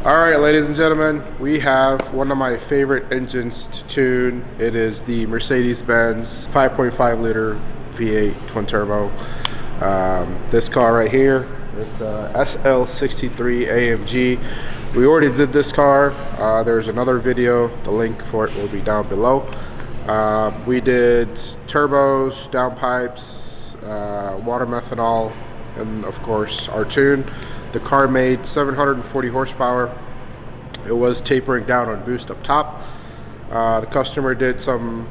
Alright, ladies and gentlemen, we have one of my favorite engines to tune. It is the Mercedes-Benz 5.5 liter V8 twin turbo. This car right here, it's a SL63 AMG. We already did this car. There's another video, the link for it will be down below. We did turbos, downpipes, water methanol, and of course our tune. The car made 740 horsepower. It was tapering down on boost up top. The customer did some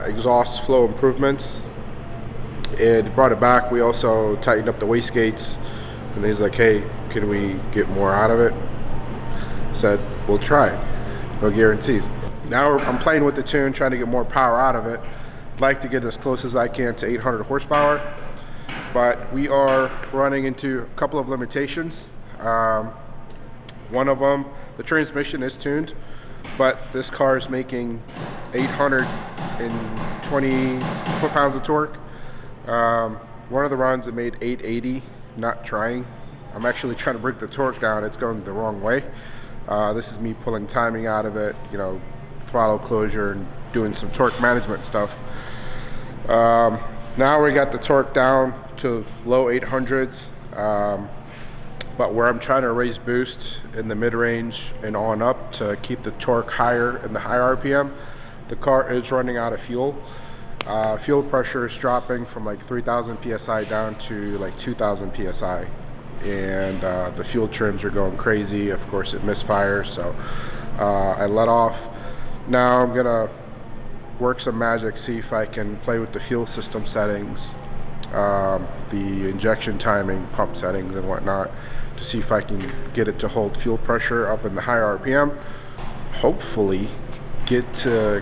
exhaust flow improvements and brought it back. We also tightened up the wastegates, and he's like, hey, can we get more out of it? Said, we'll try. No guarantees. Now I'm playing with the tune, trying to get more power out of it. Like to get as close as I can to 800 horsepower. But we are running into a couple of limitations. One of them, the transmission is tuned, but this car is making 820 foot-pounds of torque. One of the runs it made 880, not trying. I'm actually trying to break the torque down. It's going the wrong way. This is me pulling timing out of it, you know, throttle closure and doing some torque management stuff. Now we got the torque down to low 800s, but where I'm trying to raise boost in the mid-range and on up to keep the torque higher in the high RPM, the car is running out of fuel. Fuel pressure is dropping from like 3,000 psi down to like 2,000 psi, and the fuel trims are going crazy. Of course it misfires, so I let off. Now I'm gonna work some magic, see if I can play with the fuel system settings, the injection timing, pump settings and whatnot, to see if I can get it to hold fuel pressure up in the high RPM. Hopefully get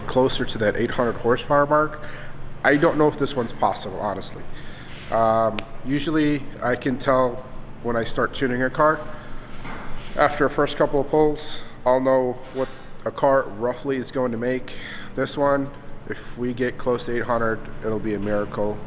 closer to that 800 horsepower mark. I don't know if this one's possible, honestly. Usually I can tell when I start tuning a car. After a first couple of pulls, I'll know what a car roughly is going to make. This one, if we get close to 800, it'll be a miracle.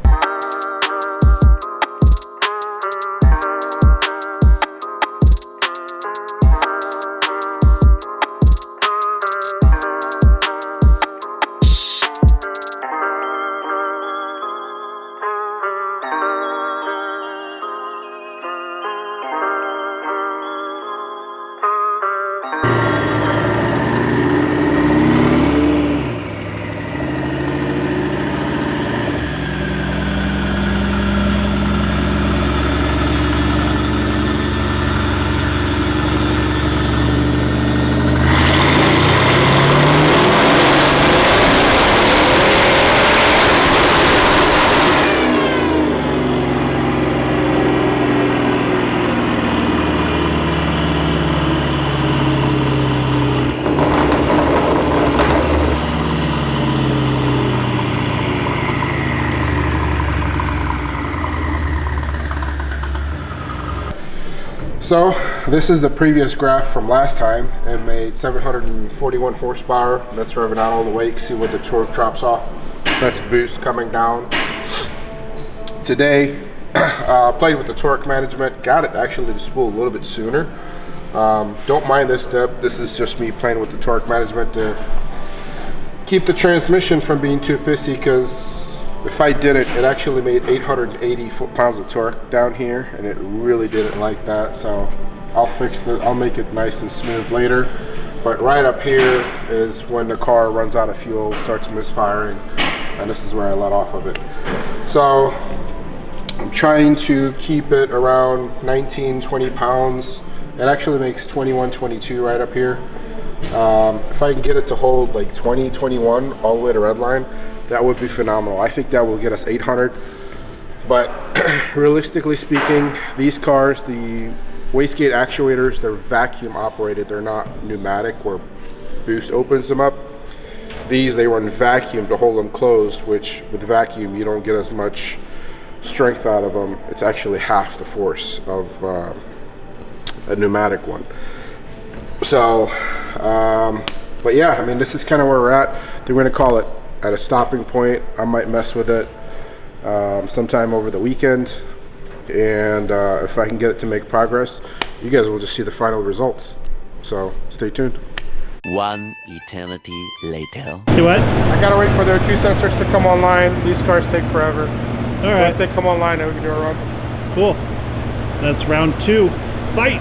So this is the previous graph from last time. It made 741 horsepower. Let's rev it out all the way, see what the torque drops off. That's boost coming down. Today, played with the torque management. Got it actually to spool a little bit sooner. Don't mind this step. This is just me playing with the torque management to keep the transmission from being too pissy, because if I did it, it actually made 880 foot-pounds of torque down here, and it really didn't like that. So I'll fix it. I'll make it nice and smooth later. But right up here is when the car runs out of fuel, starts misfiring, and this is where I let off of it. So I'm trying to keep it around 19-20 pounds. It actually makes 21-22 right up here. If I can get it to hold like 20-21 all the way to redline, that would be phenomenal. I think that will get us 800. But realistically speaking, these cars, the wastegate actuators, they're vacuum operated. They're not pneumatic where boost opens them up. These, they run vacuum to hold them closed, which with vacuum you don't get as much strength out of them. It's actually half the force of a pneumatic one. So, but yeah, I mean, this is kind of where we're at. They're going to call it at a stopping point. I might mess with it sometime over the weekend, and if I can get it to make progress, you guys will just see the final results. So stay tuned. One eternity later. Do what? I gotta wait for their 2 sensors to come online. These cars take forever. All right. Once they come online, then we can do a run. Cool. That's round 2. Fight!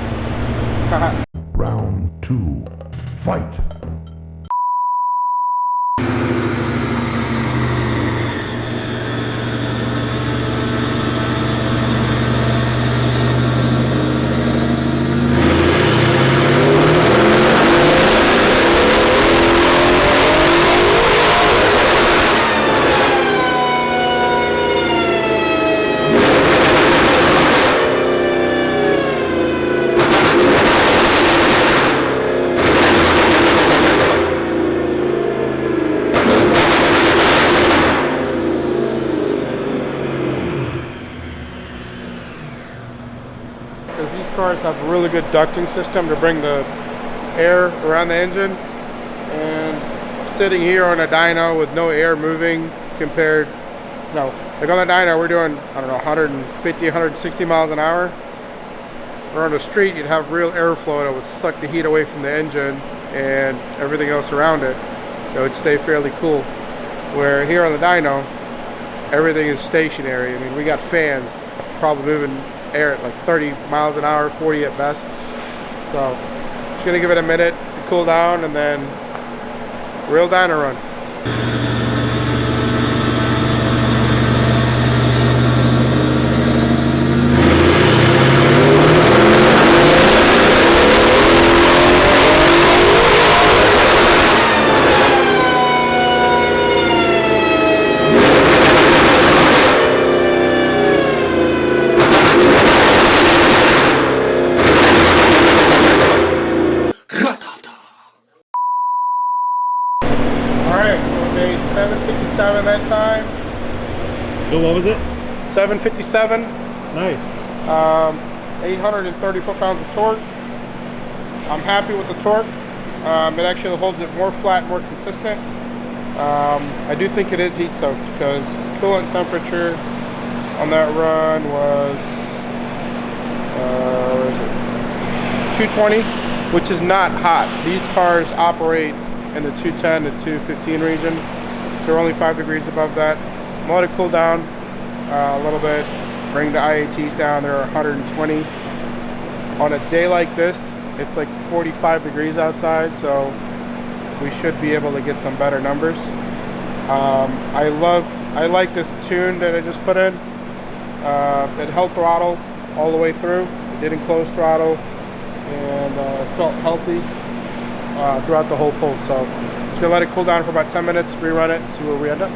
Round 2. Fight. Because these cars have a really good ducting system to bring the air around the engine, and sitting here on a dyno with no air moving compared, no, like on the dyno we're doing, I don't know, 150, 160 miles an hour. Or on the street you'd have real airflow that would suck the heat away from the engine and everything else around it, so it'd stay fairly cool. Where here on the dyno, everything is stationary. I mean, we got fans probably moving air at like 30 miles an hour, 40 at best. So just gonna give it a minute to cool down and then real dyno run. Alright, so we made 757 that time. So what was it? 757. Nice. 830 foot-pounds of torque. I'm happy with the torque. It actually holds it more flat, more consistent. I do think it is heat soaked because coolant temperature on that run was 220, which is not hot. These cars operate in the 210 to 215 region, so we're only 5 degrees above that. I'm gonna let it cool down a little bit, bring the IATs down. They're 120. On a day like this, it's like 45 degrees outside, so we should be able to get some better numbers. I like this tune that I just put in. It held throttle all the way through. It didn't close throttle, and it felt healthy throughout the whole pull. So just gonna let it cool down for about 10 minutes, rerun it, see where we end up.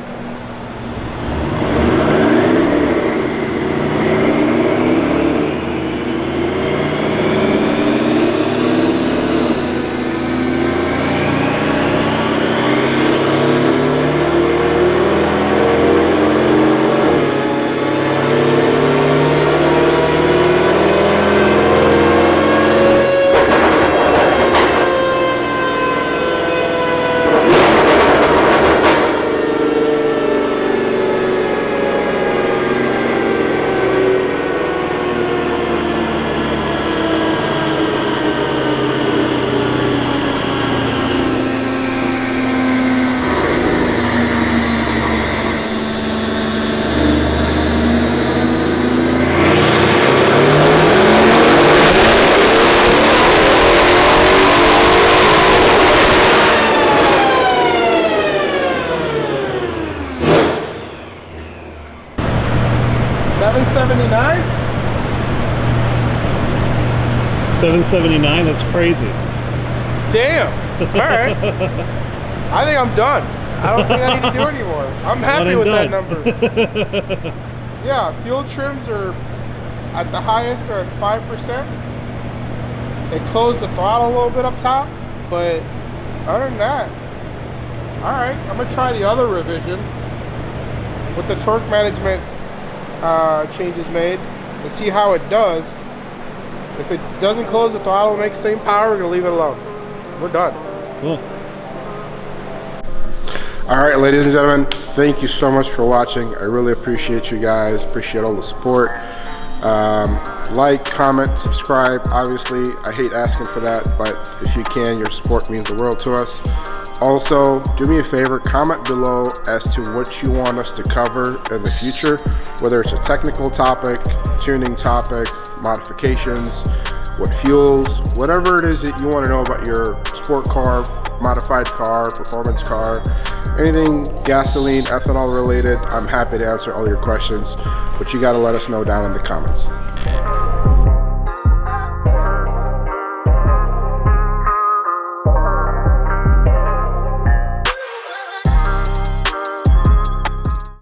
$779? 779, that's crazy. Damn. Alright. I think I'm done. I don't think I need to do anymore. I'm happy with that number. Yeah, fuel trims are at the highest are at 5%. They closed the throttle a little bit up top, but other than that, alright, I'm gonna try the other revision with the torque management changes made and see how it does. If it doesn't close the throttle and make the same power, we're gonna leave it alone. We're done. Cool. All right, ladies and gentlemen, thank you so much for watching. I really appreciate you guys, appreciate all the support. Like, comment, subscribe. Obviously, I hate asking for that, but if you can, your support means the world to us. Also, do me a favor, comment below as to what you want us to cover in the future, whether it's a technical topic, tuning topic, modifications, what fuels, whatever it is that you want to know about your sport car, modified car, performance car, anything gasoline, ethanol related. I'm happy to answer all your questions, but you got to let us know down in the comments.